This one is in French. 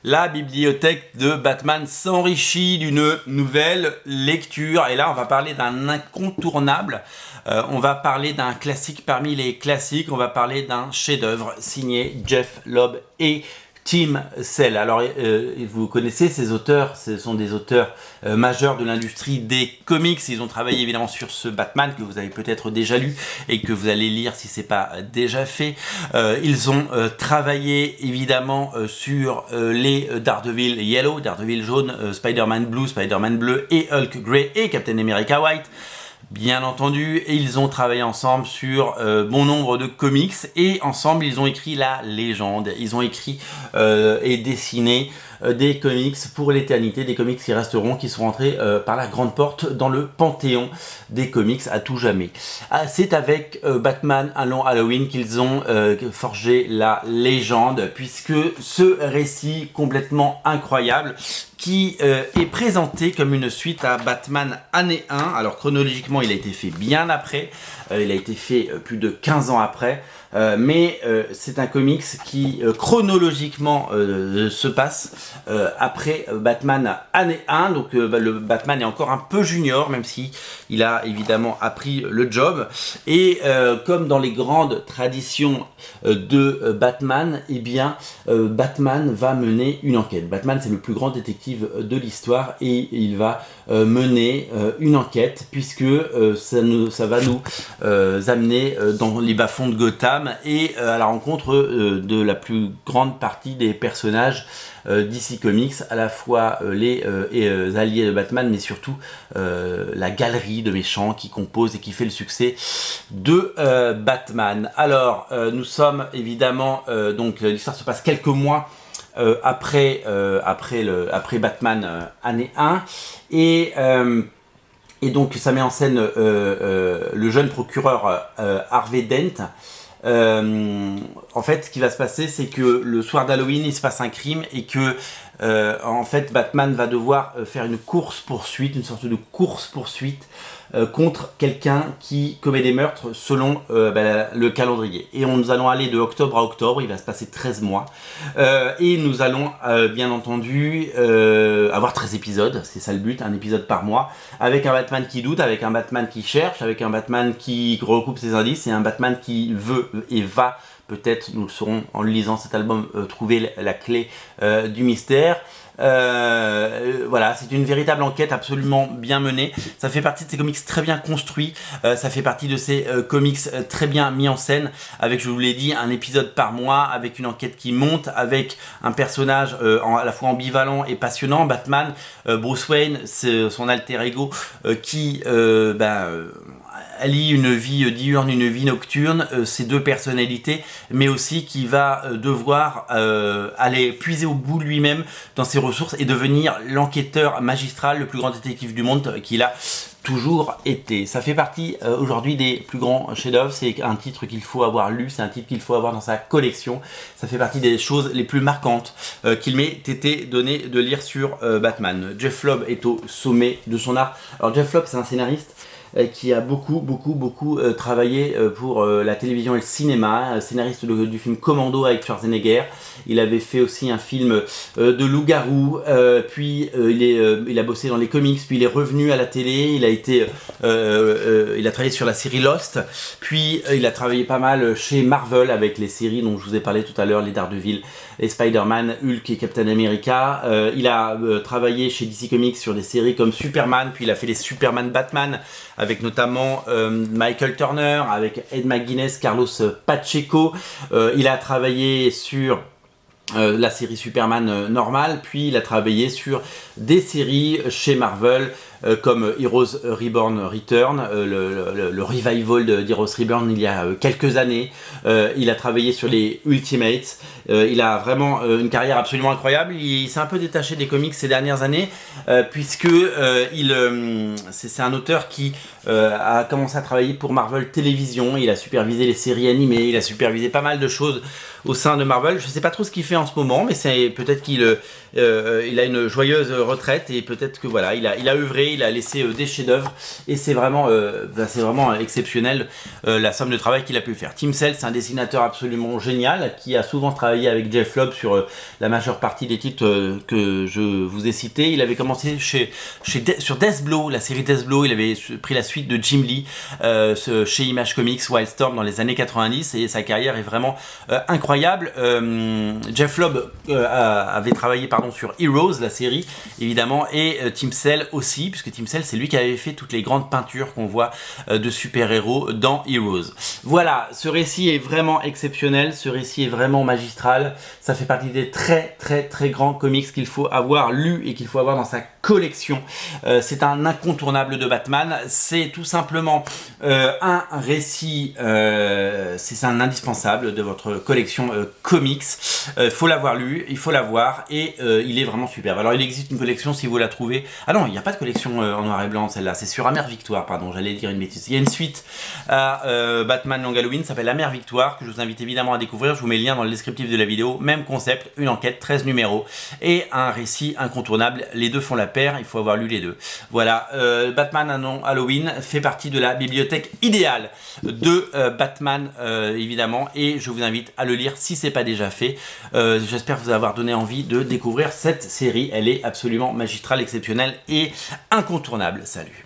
La bibliothèque de Batman s'enrichit d'une nouvelle lecture. Et là, on va parler d'un incontournable. On va parler d'un classique parmi les classiques. On va parler d'un chef-d'œuvre signé Jeph Loeb et Tim Sale. Alors, vous connaissez ces auteurs, ce sont des auteurs majeurs de l'industrie des comics. Ils ont travaillé évidemment sur ce Batman que vous avez peut-être déjà lu et que vous allez lire si c'est pas déjà fait. Ils ont travaillé évidemment sur les Daredevil Yellow, Daredevil jaune, Spider-Man Blue, Spider-Man bleu et Hulk Grey et Captain America White. Bien entendu, et ils ont travaillé ensemble sur bon nombre de comics et ensemble ils ont écrit la légende, ils ont écrit et dessiné des comics pour l'éternité, des comics qui resteront, qui sont rentrés par la grande porte dans le panthéon des comics à tout jamais. C'est avec Batman un long Halloween qu'ils ont forgé la légende, puisque ce récit complètement incroyable qui est présenté comme une suite à Batman année 1. Alors chronologiquement, il a été fait bien après, il a été fait plus de 15 ans après, mais c'est un comics qui chronologiquement se passe après Batman année 1. Donc le Batman est encore un peu junior, même si il a évidemment appris le job. Et comme dans les grandes traditions de Batman, eh bien Batman va mener une enquête. Batman, c'est le plus grand détective de l'histoire et il va mener une enquête, puisque ça va nous amener dans les bas-fonds de Gotham et à la rencontre de la plus grande partie des personnages DC Comics, à la fois les alliés de Batman, mais surtout la galerie de méchants qui compose et qui fait le succès de Batman. Alors, nous sommes évidemment, donc l'histoire se passe quelques mois après Batman année 1, et donc ça met en scène le jeune procureur Harvey Dent. En fait, ce qui va se passer, c'est que le soir d'Halloween, il se passe un crime et que en fait, Batman va devoir faire une course-poursuite, une sorte de course-poursuite contre quelqu'un qui commet des meurtres selon le calendrier. Et nous allons aller de octobre à octobre, il va se passer 13 mois. Et nous allons bien entendu avoir 13 épisodes, c'est ça le but, un épisode par mois, avec un Batman qui doute, avec un Batman qui cherche, avec un Batman qui recoupe ses indices et un Batman qui veut et va, peut-être nous le saurons en lisant cet album, trouver la clé du mystère. Voilà, c'est une véritable enquête absolument bien menée. Ça fait partie de ces comics très bien construits, ça fait partie de ces comics très bien mis en scène, avec, je vous l'ai dit, un épisode par mois, avec une enquête qui monte, avec un personnage à la fois ambivalent et passionnant. Batman, Bruce Wayne, c'est son alter ego qui allie une vie diurne, une vie nocturne, ces deux personnalités, mais aussi qui va devoir aller puiser au bout de lui-même dans ses ressources et devenir l'enquêteur magistral, le plus grand détective du monde qu'il a toujours été. Ça fait partie aujourd'hui des plus grands chefs-d'œuvre. C'est un titre qu'il faut avoir lu, c'est un titre qu'il faut avoir dans sa collection. Ça fait partie des choses les plus marquantes qu'il m'ait été donné de lire sur Batman. Jeph Loeb est au sommet de son art. Alors Jeph Loeb, c'est un scénariste qui a beaucoup travaillé pour la télévision et le cinéma, scénariste du film Commando avec Schwarzenegger. Il avait fait aussi un film de loup-garou, puis il a bossé dans les comics, puis il est revenu à la télé, il a travaillé sur la série Lost, puis il a travaillé pas mal chez Marvel avec les séries dont je vous ai parlé tout à l'heure, les Daredevil, les Spider-Man, Hulk et Captain America. Il a travaillé chez DC Comics sur des séries comme Superman, puis il a fait les Superman Batman, avec notamment Michael Turner, avec Ed McGuinness, Carlos Pacheco. Il a travaillé sur la série Superman normale, puis il a travaillé sur des séries chez Marvel comme Heroes Reborn Return, le revival d'Heroes Reborn il y a quelques années. Il a travaillé sur les Ultimates. Il a vraiment une carrière absolument incroyable. Il s'est un peu détaché des comics ces dernières années, puisque c'est un auteur qui a commencé à travailler pour Marvel Télévision. Il a supervisé les séries animées, il a supervisé pas mal de choses au sein de Marvel. Je sais pas trop ce qu'il fait en ce moment, mais c'est peut-être qu'il a une joyeuse retraite et peut-être que voilà, il a œuvré, il a laissé des chefs-d'œuvre et c'est vraiment exceptionnel la somme de travail qu'il a pu faire. Tim Sale, c'est un dessinateur absolument génial qui a souvent travaillé avec Jeff Loeb sur la majeure partie des titres que je vous ai cités. Il avait commencé sur Death Blow, la série Death Blow. Il avait pris la suite de Jim Lee chez Image Comics, Wildstorm dans les années 90 et sa carrière est vraiment incroyable. Jeff Loeb avait travaillé sur Heroes, la série évidemment, et Tim Sale aussi, puisque Tim Sale c'est lui qui avait fait toutes les grandes peintures qu'on voit de super-héros dans Heroes. Voilà, ce récit est vraiment exceptionnel, ce récit est vraiment magistral, ça fait partie des très grands comics qu'il faut avoir lu et qu'il faut avoir dans sa collection. C'est un incontournable de Batman, c'est tout simplement un récit, c'est un indispensable de votre collection comics. Il faut l'avoir lu, il faut l'avoir et il est vraiment superbe. Alors il existe une collection si vous la trouvez. Ah non, il n'y a pas de collection en noir et blanc celle-là, c'est sur Amère Victoire, pardon, j'allais dire une bêtise. Il y a une suite à Batman Long Halloween, ça s'appelle Amère Victoire, que je vous invite évidemment à découvrir. Je vous mets le lien dans le descriptif de la vidéo. Même concept, une enquête, 13 numéros et un récit incontournable. Les deux font la paire, il faut avoir lu les deux. Voilà, Batman Long Halloween fait partie de la bibliothèque idéale de Batman évidemment, et je vous invite à le lire si c'est pas déjà fait. J'espère vous avoir donné envie de découvrir cette série, elle est absolument magistrale, exceptionnelle et incontournable. Salut.